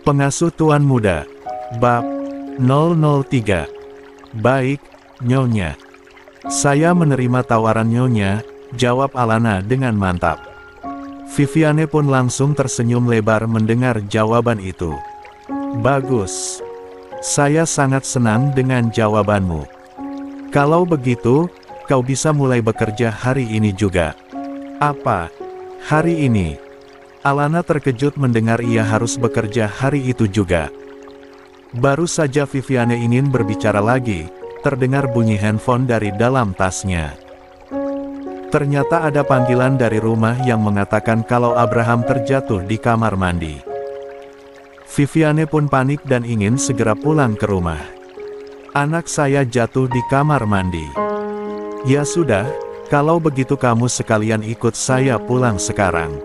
Pengasuh Tuan Muda. Bab 003. Baik, Nyonya. Saya menerima tawaran Nyonya, jawab Alana dengan mantap. Viviane pun langsung tersenyum lebar mendengar jawaban itu. Bagus. Saya sangat senang dengan jawabanmu. Kalau begitu, kau bisa mulai bekerja hari ini juga. Apa? Hari ini? Alana terkejut mendengar ia harus bekerja hari itu juga. Baru saja Viviane ingin berbicara lagi, terdengar bunyi handphone dari dalam tasnya. Ternyata ada panggilan dari rumah yang mengatakan kalau Abraham terjatuh di kamar mandi. Viviane pun panik dan ingin segera pulang ke rumah. Anak saya jatuh di kamar mandi. Ya sudah, kalau begitu kamu sekalian ikut saya pulang sekarang.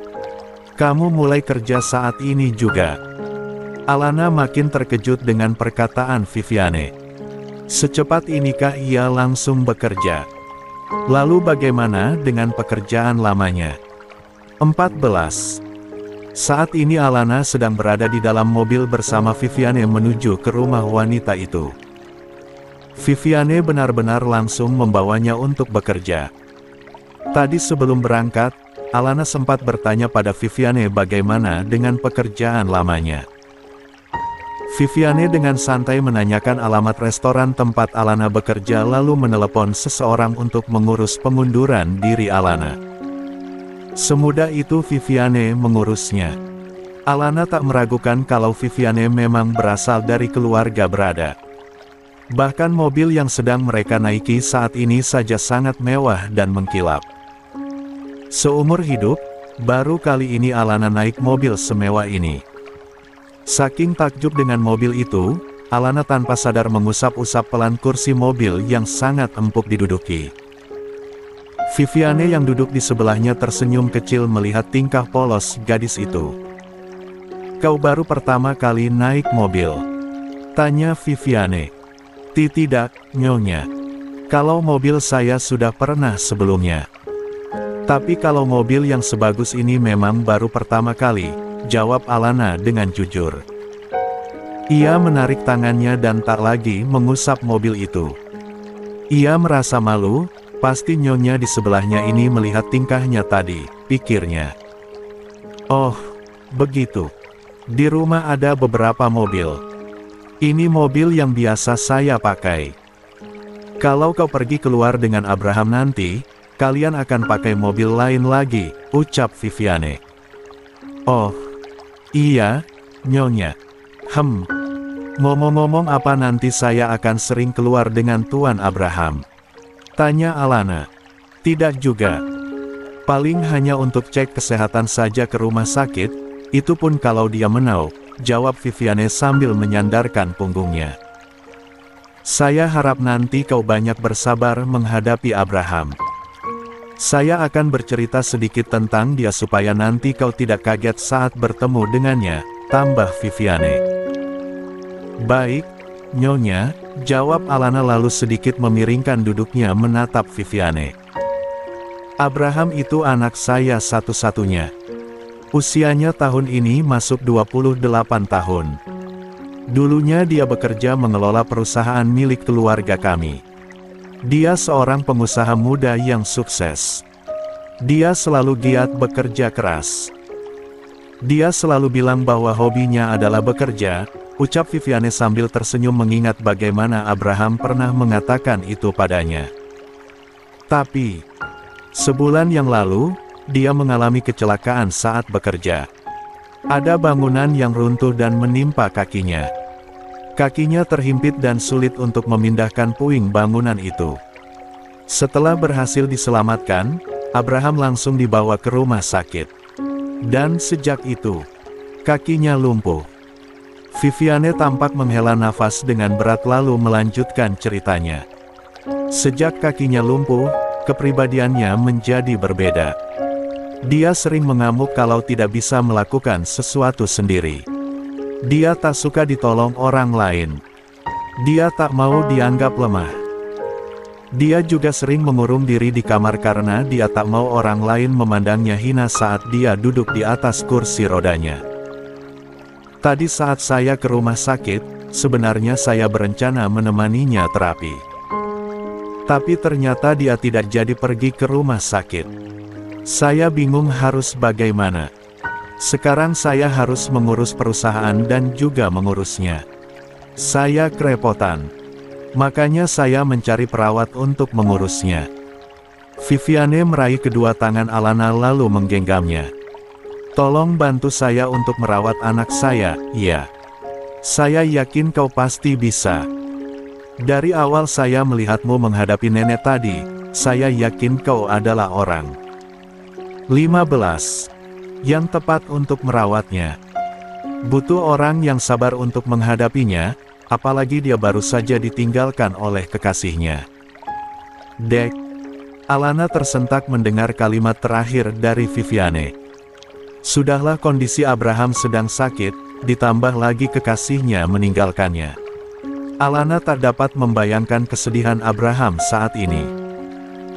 Kamu mulai kerja saat ini juga. Alana makin terkejut dengan perkataan Viviane. Secepat inikah ia langsung bekerja? Lalu bagaimana dengan pekerjaan lamanya? 14. Saat ini Alana sedang berada di dalam mobil bersama Viviane menuju ke rumah wanita itu. Viviane benar-benar langsung membawanya untuk bekerja. Tadi sebelum berangkat, Alana sempat bertanya pada Viviane bagaimana dengan pekerjaan lamanya. Viviane dengan santai menanyakan alamat restoran tempat Alana bekerja lalu menelepon seseorang untuk mengurus pengunduran diri Alana. Semudah itu Viviane mengurusnya. Alana tak meragukan kalau Viviane memang berasal dari keluarga berada. Bahkan mobil yang sedang mereka naiki saat ini saja sangat mewah dan mengkilap. Seumur hidup, baru kali ini Alana naik mobil semewah ini. Saking takjub dengan mobil itu, Alana tanpa sadar mengusap-usap pelan kursi mobil yang sangat empuk diduduki. Viviane yang duduk di sebelahnya tersenyum kecil melihat tingkah polos gadis itu. Kau baru pertama kali naik mobil? Tanya Viviane. Tidak, Nyonya. Kalau mobil saya sudah pernah sebelumnya. Tapi kalau mobil yang sebagus ini memang baru pertama kali, jawab Alana dengan jujur. Ia menarik tangannya dan tak lagi mengusap mobil itu. Ia merasa malu, pasti Nyonya di sebelahnya ini melihat tingkahnya tadi, pikirnya. Oh, begitu. Di rumah ada beberapa mobil. Ini mobil yang biasa saya pakai. Kalau kau pergi keluar dengan Abraham nanti, kalian akan pakai mobil lain lagi, ucap Viviane. Oh, iya, Nyonya. Ngomong-ngomong apa nanti saya akan sering keluar dengan Tuan Abraham? Tanya Alana. Tidak juga. Paling hanya untuk cek kesehatan saja ke rumah sakit, itu pun kalau dia menau, jawab Viviane sambil menyandarkan punggungnya. Saya harap nanti kau banyak bersabar menghadapi Abraham. Saya akan bercerita sedikit tentang dia supaya nanti kau tidak kaget saat bertemu dengannya, tambah Viviane. Baik, Nyonya, jawab Alana lalu sedikit memiringkan duduknya menatap Viviane. Abraham itu anak saya satu-satunya. Usianya tahun ini masuk 28 tahun. Dulunya dia bekerja mengelola perusahaan milik keluarga kami. Dia seorang pengusaha muda yang sukses. Dia selalu giat bekerja keras. Dia selalu bilang bahwa hobinya adalah bekerja, ucap Viviane sambil tersenyum mengingat bagaimana Abraham pernah mengatakan itu padanya. Tapi, sebulan yang lalu, dia mengalami kecelakaan saat bekerja. Ada bangunan yang runtuh dan menimpa kakinya. Kakinya terhimpit dan sulit untuk memindahkan puing bangunan itu. Setelah berhasil diselamatkan, Abraham langsung dibawa ke rumah sakit. Dan sejak itu, kakinya lumpuh. Viviane tampak menghela nafas dengan berat lalu melanjutkan ceritanya. Sejak kakinya lumpuh, kepribadiannya menjadi berbeda. Dia sering mengamuk kalau tidak bisa melakukan sesuatu sendiri. Dia tak suka ditolong orang lain. Dia tak mau dianggap lemah. Dia juga sering mengurung diri di kamar karena dia tak mau orang lain memandangnya hina saat dia duduk di atas kursi rodanya. Tadi saat saya ke rumah sakit, sebenarnya saya berencana menemaninya terapi. Tapi ternyata dia tidak jadi pergi ke rumah sakit. Saya bingung harus bagaimana. Sekarang saya harus mengurus perusahaan dan juga mengurusnya. Saya kerepotan. Makanya saya mencari perawat untuk mengurusnya. Viviane meraih kedua tangan Alana lalu menggenggamnya. Tolong bantu saya untuk merawat anak saya, ya. Saya yakin kau pasti bisa. Dari awal saya melihatmu menghadapi nenek tadi, saya yakin kau adalah orang 15 yang tepat untuk merawatnya. Butuh orang yang sabar untuk menghadapinya, apalagi dia baru saja ditinggalkan oleh kekasihnya. Dek. Alana tersentak mendengar kalimat terakhir dari Viviane. Sudahlah kondisi Abraham sedang sakit, ditambah lagi kekasihnya meninggalkannya. Alana tak dapat membayangkan kesedihan Abraham saat ini.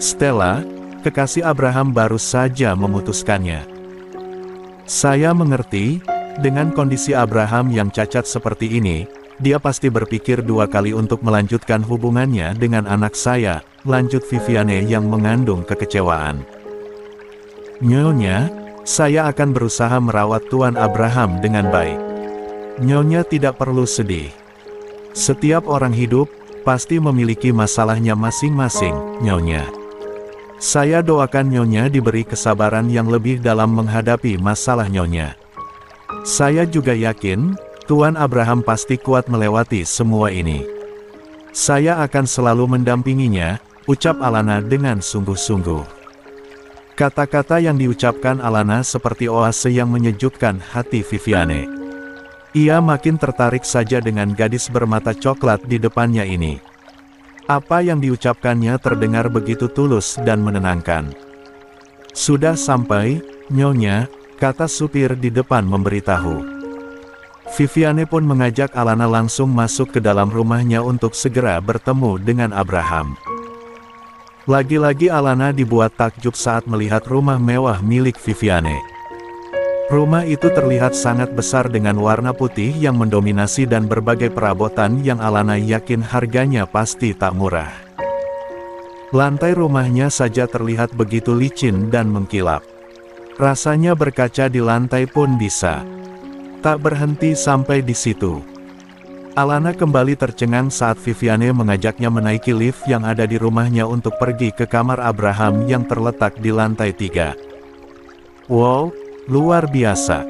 Stella, kekasih Abraham baru saja memutuskannya. Saya mengerti, dengan kondisi Abraham yang cacat seperti ini, dia pasti berpikir dua kali untuk melanjutkan hubungannya dengan anak saya, lanjut Viviane yang mengandung kekecewaan. Nyonya, saya akan berusaha merawat Tuan Abraham dengan baik. Nyonya tidak perlu sedih. Setiap orang hidup, pasti memiliki masalahnya masing-masing, Nyonya. Saya doakan Nyonya diberi kesabaran yang lebih dalam menghadapi masalah Nyonya. Saya juga yakin, Tuan Abraham pasti kuat melewati semua ini. Saya akan selalu mendampinginya, ucap Alana dengan sungguh-sungguh. Kata-kata yang diucapkan Alana seperti oase yang menyejukkan hati Viviane. Ia makin tertarik saja dengan gadis bermata coklat di depannya ini. Apa yang diucapkannya terdengar begitu tulus dan menenangkan. Sudah sampai, Nyonya, kata supir di depan memberitahu. Viviane pun mengajak Alana langsung masuk ke dalam rumahnya untuk segera bertemu dengan Abraham. Lagi-lagi Alana dibuat takjub saat melihat rumah mewah milik Viviane. Rumah itu terlihat sangat besar dengan warna putih yang mendominasi dan berbagai perabotan yang Alana yakin harganya pasti tak murah. Lantai rumahnya saja terlihat begitu licin dan mengkilap. Rasanya berkaca di lantai pun bisa. Tak berhenti sampai di situ. Alana kembali tercengang saat Viviane mengajaknya menaiki lift yang ada di rumahnya untuk pergi ke kamar Abraham yang terletak di lantai 3. Wow, luar biasa.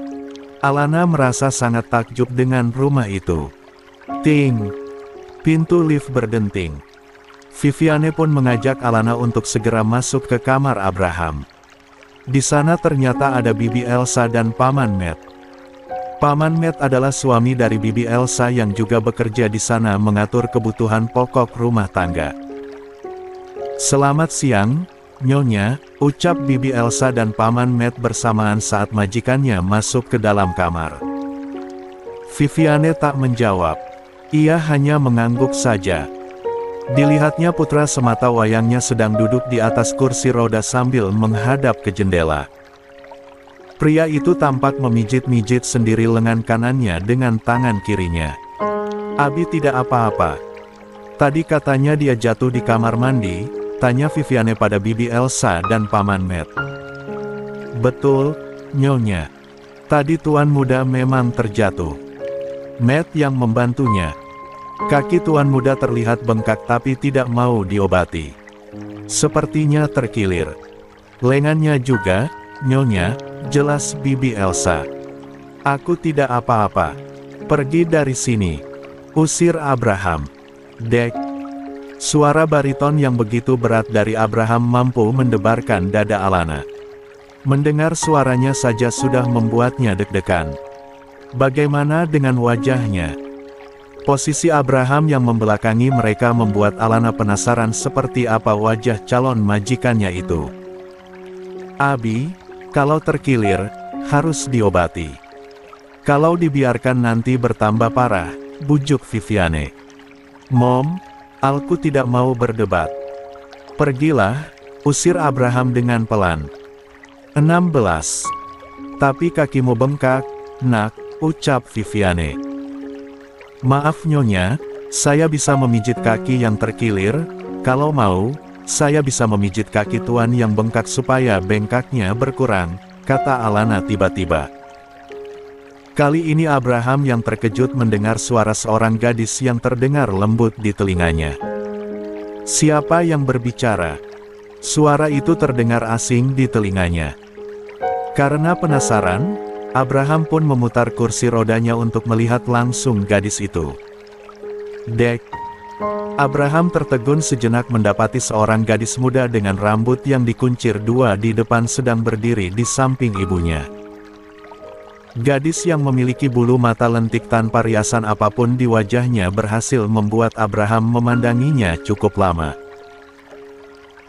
Alana merasa sangat takjub dengan rumah itu. Ting! Pintu lift berdenting. Viviane pun mengajak Alana untuk segera masuk ke kamar Abraham. Di sana ternyata ada Bibi Elsa dan Paman Matt. Paman Matt adalah suami dari Bibi Elsa yang juga bekerja di sana mengatur kebutuhan pokok rumah tangga. Selamat siang, Nyonya, ucap Bibi Elsa dan Paman Matt bersamaan saat majikannya masuk ke dalam kamar. Viviane tak menjawab. Ia hanya mengangguk saja. Dilihatnya putra semata wayangnya sedang duduk di atas kursi roda sambil menghadap ke jendela. Pria itu tampak memijit-mijit sendiri lengan kanannya dengan tangan kirinya. Abi tidak apa-apa. Tadi katanya dia jatuh di kamar mandi, tanya Viviane pada Bibi Elsa dan Paman Matt. Betul, Nyonya. Tadi Tuan Muda memang terjatuh. Matt yang membantunya. Kaki Tuan Muda terlihat bengkak tapi tidak mau diobati. Sepertinya terkilir. Lengannya juga, Nyonya, jelas Bibi Elsa. Aku tidak apa-apa. Pergi dari sini. Usir Abraham. Dek. Suara bariton yang begitu berat dari Abraham mampu mendebarkan dada Alana. Mendengar suaranya saja sudah membuatnya deg-degan. Bagaimana dengan wajahnya? Posisi Abraham yang membelakangi mereka membuat Alana penasaran seperti apa wajah calon majikannya itu. Abi, kalau terkilir, harus diobati. Kalau dibiarkan nanti bertambah parah, bujuk Viviane. Mom, aku tidak mau berdebat. Pergilah, usir Abraham dengan pelan. 16. Tapi kakimu bengkak, nak, ucap Viviane. Maaf Nyonya, saya bisa memijit kaki yang terkilir, kalau mau, saya bisa memijit kaki tuan yang bengkak supaya bengkaknya berkurang, kata Alana tiba-tiba. Kali ini Abraham yang terkejut mendengar suara seorang gadis yang terdengar lembut di telinganya. Siapa yang berbicara? Suara itu terdengar asing di telinganya. Karena penasaran, Abraham pun memutar kursi rodanya untuk melihat langsung gadis itu. Dek. Abraham tertegun sejenak mendapati seorang gadis muda dengan rambut yang dikuncir dua di depan sedang berdiri di samping ibunya. Gadis yang memiliki bulu mata lentik tanpa riasan apapun di wajahnya berhasil membuat Abraham memandanginya cukup lama.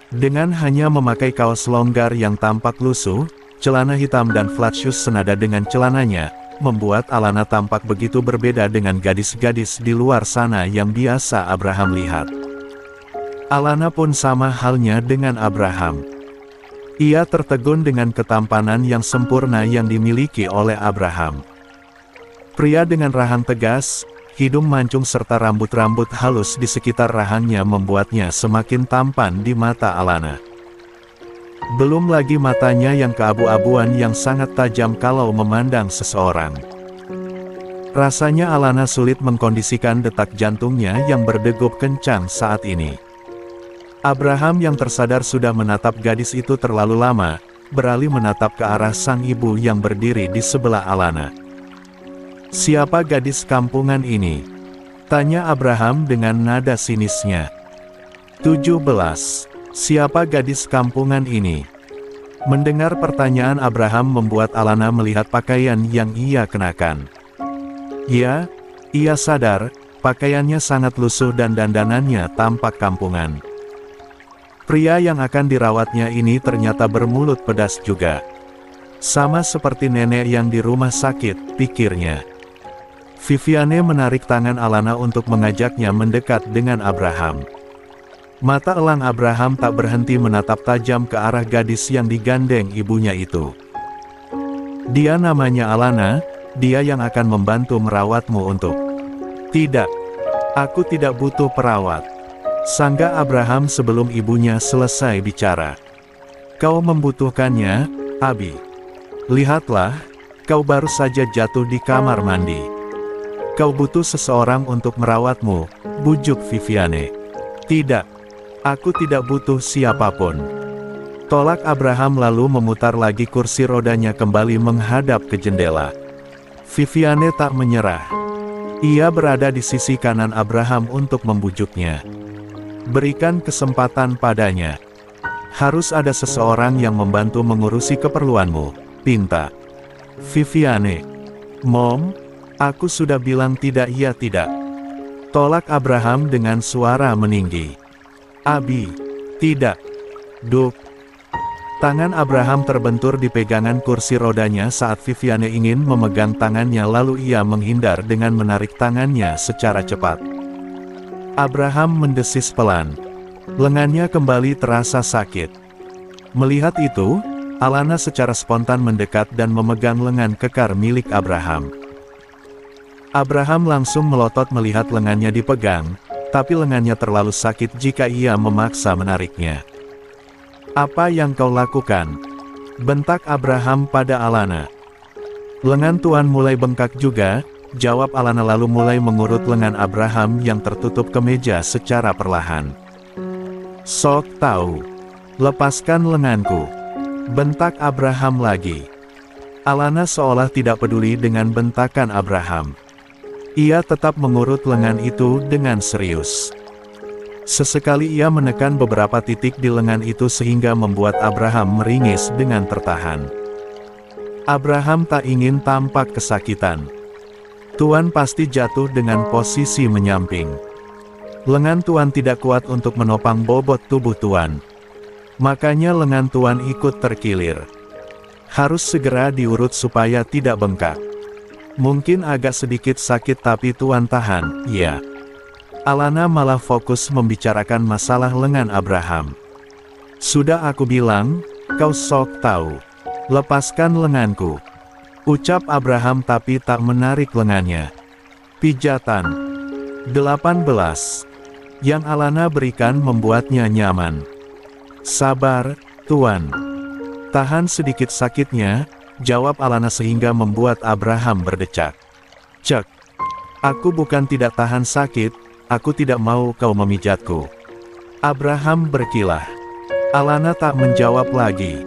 Dengan hanya memakai kaos longgar yang tampak lusuh, celana hitam dan flat shoes senada dengan celananya, membuat Alana tampak begitu berbeda dengan gadis-gadis di luar sana yang biasa Abraham lihat. Alana pun sama halnya dengan Abraham. Ia tertegun dengan ketampanan yang sempurna yang dimiliki oleh Abraham. Pria dengan rahang tegas, hidung mancung serta rambut-rambut halus di sekitar rahangnya membuatnya semakin tampan di mata Alana. Belum lagi matanya yang keabu-abuan yang sangat tajam kalau memandang seseorang. Rasanya Alana sulit mengkondisikan detak jantungnya yang berdegup kencang saat ini. Abraham yang tersadar sudah menatap gadis itu terlalu lama, beralih menatap ke arah sang ibu yang berdiri di sebelah Alana. Siapa gadis kampungan ini? Tanya Abraham dengan nada sinisnya. 17. Siapa gadis kampungan ini? Mendengar pertanyaan Abraham membuat Alana melihat pakaian yang ia kenakan. Ya, ia sadar, pakaiannya sangat lusuh dan dandanannya tampak kampungan. Pria yang akan dirawatnya ini ternyata bermulut pedas juga. Sama seperti nenek yang di rumah sakit, pikirnya. Viviane menarik tangan Alana untuk mengajaknya mendekat dengan Abraham. Mata elang Abraham tak berhenti menatap tajam ke arah gadis yang digandeng ibunya itu. Dia namanya Alana, dia yang akan membantu merawatmu untuk... Tidak, aku tidak butuh perawat. Sangga Abraham sebelum ibunya selesai bicara. Kau membutuhkannya, Abi. Lihatlah, kau baru saja jatuh di kamar mandi. Kau butuh seseorang untuk merawatmu, bujuk Viviane. Tidak, aku tidak butuh siapapun. Tolak Abraham lalu memutar lagi kursi rodanya kembali menghadap ke jendela. Viviane tak menyerah. Ia berada di sisi kanan Abraham untuk membujuknya. Berikan kesempatan padanya. Harus ada seseorang yang membantu mengurusi keperluanmu, pinta. Viviane. Mom, aku sudah bilang tidak ya tidak. Tolak Abraham dengan suara meninggi. Abi, tidak. Duk. Tangan Abraham terbentur di pegangan kursi rodanya saat Viviane ingin memegang tangannya lalu ia menghindar dengan menarik tangannya secara cepat. Abraham mendesis pelan. Lengannya kembali terasa sakit. Melihat itu, Alana secara spontan mendekat dan memegang lengan kekar milik Abraham. Abraham langsung melotot melihat lengannya dipegang, tapi lengannya terlalu sakit jika ia memaksa menariknya. Apa yang kau lakukan? Bentak Abraham pada Alana. Lengan tuan mulai bengkak juga, jawab Alana lalu mulai mengurut lengan Abraham yang tertutup kemeja secara perlahan. Sok tahu. Lepaskan lenganku. Bentak Abraham lagi. Alana seolah tidak peduli dengan bentakan Abraham. Ia tetap mengurut lengan itu dengan serius. Sesekali ia menekan beberapa titik di lengan itu sehingga membuat Abraham meringis dengan tertahan. Abraham tak ingin tampak kesakitan. Tuan pasti jatuh dengan posisi menyamping. Lengan tuan tidak kuat untuk menopang bobot tubuh tuan. Makanya lengan tuan ikut terkilir. Harus segera diurut supaya tidak bengkak. Mungkin agak sedikit sakit tapi tuan tahan, ya. Alana malah fokus membicarakan masalah lengan Abraham. Sudah aku bilang, kau sok tahu. Lepaskan lenganku. ucap Abraham tapi tak menarik lengannya. Pijatan 18. Yang Alana berikan membuatnya nyaman. Sabar, Tuan. Tahan sedikit sakitnya, jawab Alana sehingga membuat Abraham berdecak. Cek. Aku bukan tidak tahan sakit, aku tidak mau kau memijatku. Abraham berkilah. Alana tak menjawab lagi.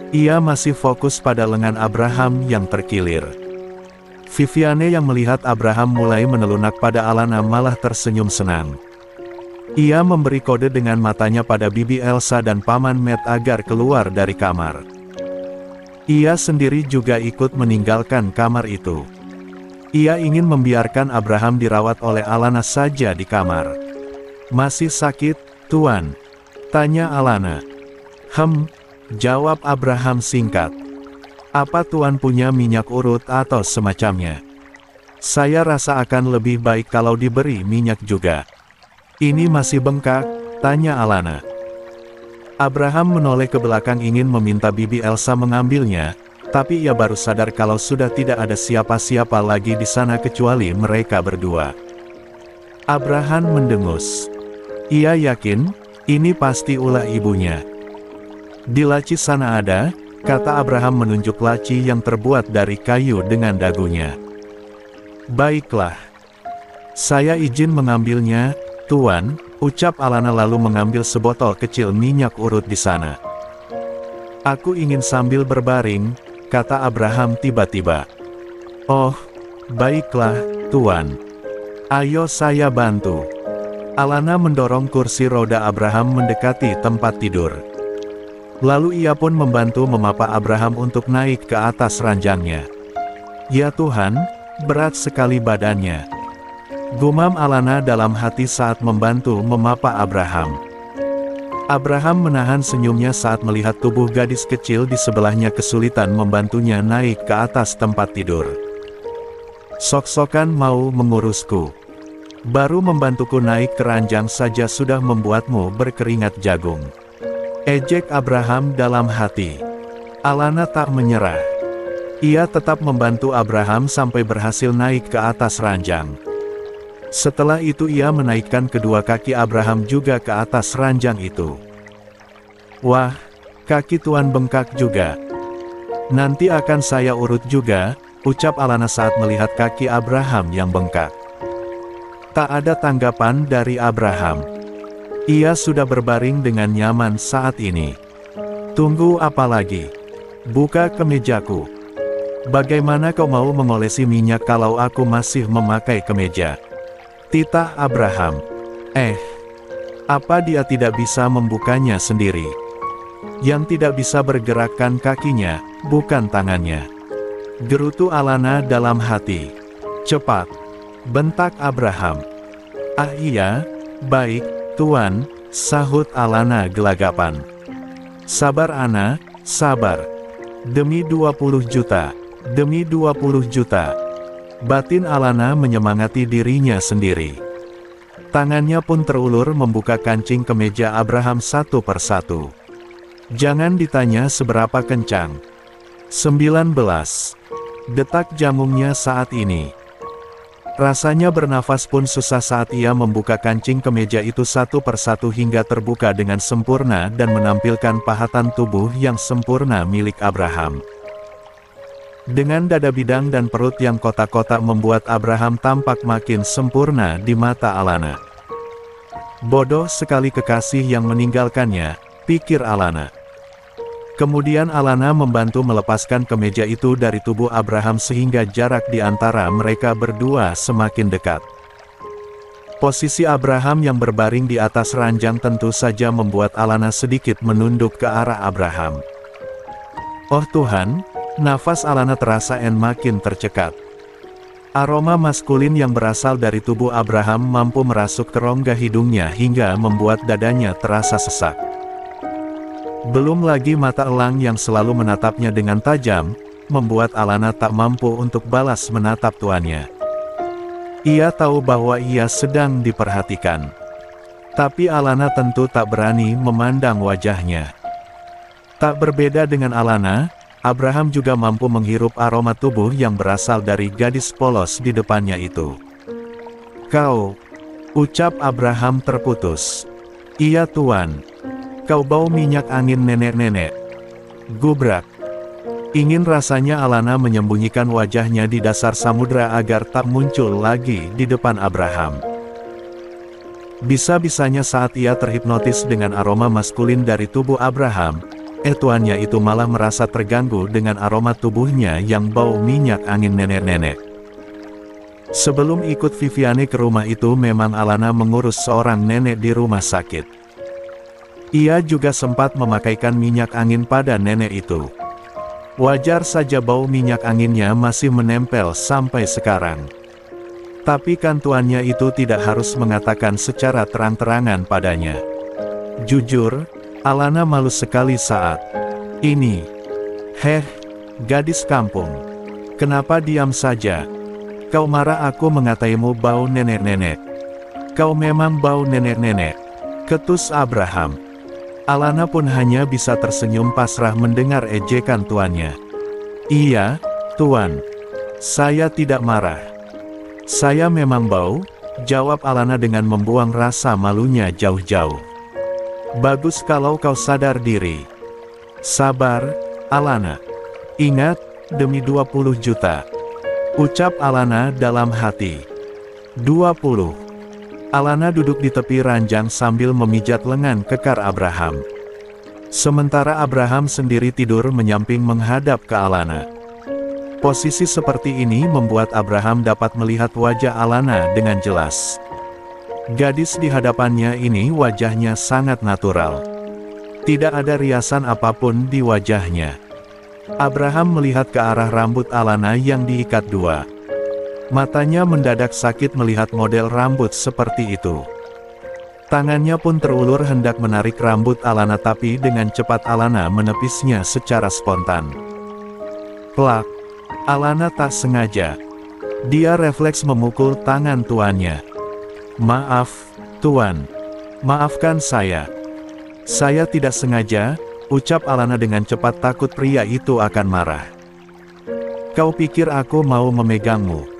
Ia masih fokus pada lengan Abraham yang terkilir. Viviane yang melihat Abraham mulai menelunak pada Alana malah tersenyum senang. Ia memberi kode dengan matanya pada bibi Elsa dan paman Matt agar keluar dari kamar. Ia sendiri juga ikut meninggalkan kamar itu. Ia ingin membiarkan Abraham dirawat oleh Alana saja di kamar. Masih sakit, Tuan? Tanya Alana. Jawab Abraham singkat. Apa Tuan punya minyak urut atau semacamnya? Saya rasa akan lebih baik kalau diberi minyak juga. Ini masih bengkak? Tanya Alana. Abraham menoleh ke belakang ingin meminta bibi Elsa mengambilnya, tapi ia baru sadar kalau sudah tidak ada siapa-siapa lagi di sana kecuali mereka berdua. Abraham mendengus. Ia yakin, ini pasti ulah ibunya. Di laci sana ada, kata Abraham menunjuk laci yang terbuat dari kayu dengan dagunya. Baiklah. Saya izin mengambilnya, Tuan, ucap Alana lalu mengambil sebotol kecil minyak urut di sana. Aku ingin sambil berbaring, kata Abraham tiba-tiba. Oh, baiklah, Tuan. Ayo saya bantu. Alana mendorong kursi roda Abraham mendekati tempat tidur. Lalu ia pun membantu memapa Abraham untuk naik ke atas ranjangnya. Ya Tuhan, berat sekali badannya. Gumam Alana dalam hati saat membantu memapa Abraham. Abraham menahan senyumnya saat melihat tubuh gadis kecil di sebelahnya kesulitan membantunya naik ke atas tempat tidur. Sok-sokan mau mengurusku. Baru membantuku naik ke ranjang saja sudah membuatmu berkeringat jagung. Ejek Abraham dalam hati. Alana tak menyerah. Ia tetap membantu Abraham sampai berhasil naik ke atas ranjang. Setelah itu ia menaikkan kedua kaki Abraham juga ke atas ranjang itu. Wah, kaki Tuan bengkak juga. Nanti akan saya urut juga, ucap Alana saat melihat kaki Abraham yang bengkak. Tak ada tanggapan dari Abraham. Ia sudah berbaring dengan nyaman saat ini. Tunggu apa lagi? Buka kemejaku. Bagaimana kau mau mengolesi minyak kalau aku masih memakai kemeja? Titah Abraham. Apa dia tidak bisa membukanya sendiri? Yang tidak bisa bergerakkan kakinya, bukan tangannya. Gerutu Alana dalam hati. Cepat, bentak Abraham. Ah iya, baik, Tuan, sahut Alana gelagapan. Sabar Ana, sabar. Demi 20 juta, demi 20 juta. Batin Alana menyemangati dirinya sendiri. Tangannya pun terulur membuka kancing kemeja Abraham satu persatu. Jangan ditanya seberapa kencang. 19 detak jantungnya saat ini. Rasanya bernafas pun susah saat ia membuka kancing kemeja itu satu persatu hingga terbuka dengan sempurna dan menampilkan pahatan tubuh yang sempurna milik Abraham. Dengan dada bidang dan perut yang kotak-kotak membuat Abraham tampak makin sempurna di mata Alana. Bodoh sekali kekasih yang meninggalkannya, pikir Alana. Kemudian Alana membantu melepaskan kemeja itu dari tubuh Abraham sehingga jarak di antara mereka berdua semakin dekat. Posisi Abraham yang berbaring di atas ranjang tentu saja membuat Alana sedikit menunduk ke arah Abraham. Oh Tuhan, nafas Alana terasa makin tercekat. Aroma maskulin yang berasal dari tubuh Abraham mampu merasuk ke rongga hidungnya hingga membuat dadanya terasa sesak. Belum lagi mata elang yang selalu menatapnya dengan tajam, membuat Alana tak mampu untuk balas menatap tuannya. Ia tahu bahwa ia sedang diperhatikan. Tapi Alana tentu tak berani memandang wajahnya. Tak berbeda dengan Alana, Abraham juga mampu menghirup aroma tubuh yang berasal dari gadis polos di depannya itu. "Kau," ucap Abraham terputus. "Iya Tuan. Kau bau minyak angin nenek-nenek." Gubrak. Ingin rasanya Alana menyembunyikan wajahnya di dasar samudera agar tak muncul lagi di depan Abraham. Bisa-bisanya saat ia terhipnotis dengan aroma maskulin dari tubuh Abraham, tuannya itu malah merasa terganggu dengan aroma tubuhnya yang bau minyak angin nenek-nenek. Sebelum ikut Viviane ke rumah itu memang Alana mengurus seorang nenek di rumah sakit. Ia juga sempat memakaikan minyak angin pada nenek itu. Wajar saja bau minyak anginnya masih menempel sampai sekarang. Tapi kan tuannya itu tidak harus mengatakan secara terang-terangan padanya. Jujur, Alana malu sekali saat ini. "Heh, gadis kampung. Kenapa diam saja? Kau marah aku mengataimu bau nenek-nenek. Kau memang bau nenek-nenek," ketus Abraham. Alana pun hanya bisa tersenyum pasrah mendengar ejekan tuannya. "Iya, Tuan. Saya tidak marah. Saya memang bau," jawab Alana dengan membuang rasa malunya jauh-jauh. "Bagus kalau kau sadar diri." "Sabar, Alana. Ingat, demi 20 juta. Ucap Alana dalam hati. 20. Alana duduk di tepi ranjang sambil memijat lengan kekar Abraham. Sementara Abraham sendiri tidur menyamping menghadap ke Alana. Posisi seperti ini membuat Abraham dapat melihat wajah Alana dengan jelas. Gadis di hadapannya ini wajahnya sangat natural. Tidak ada riasan apapun di wajahnya. Abraham melihat ke arah rambut Alana yang diikat dua. Matanya mendadak sakit melihat model rambut seperti itu. Tangannya pun terulur hendak menarik rambut Alana tapi dengan cepat Alana menepisnya secara spontan. Plak! Alana tak sengaja. Dia refleks memukul tangan tuannya. "Maaf, Tuan. Maafkan saya. Saya tidak sengaja," ucap Alana dengan cepat takut pria itu akan marah. "Kau pikir aku mau memegangmu?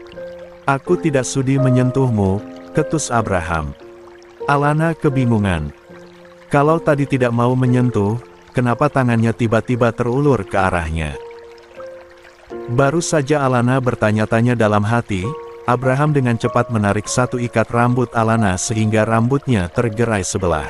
Aku tidak sudi menyentuhmu," ketus Abraham. Alana kebingungan. Kalau tadi tidak mau menyentuh, kenapa tangannya tiba-tiba terulur ke arahnya? Baru saja Alana bertanya-tanya dalam hati, Abraham dengan cepat menarik satu ikat rambut Alana sehingga rambutnya tergerai sebelah.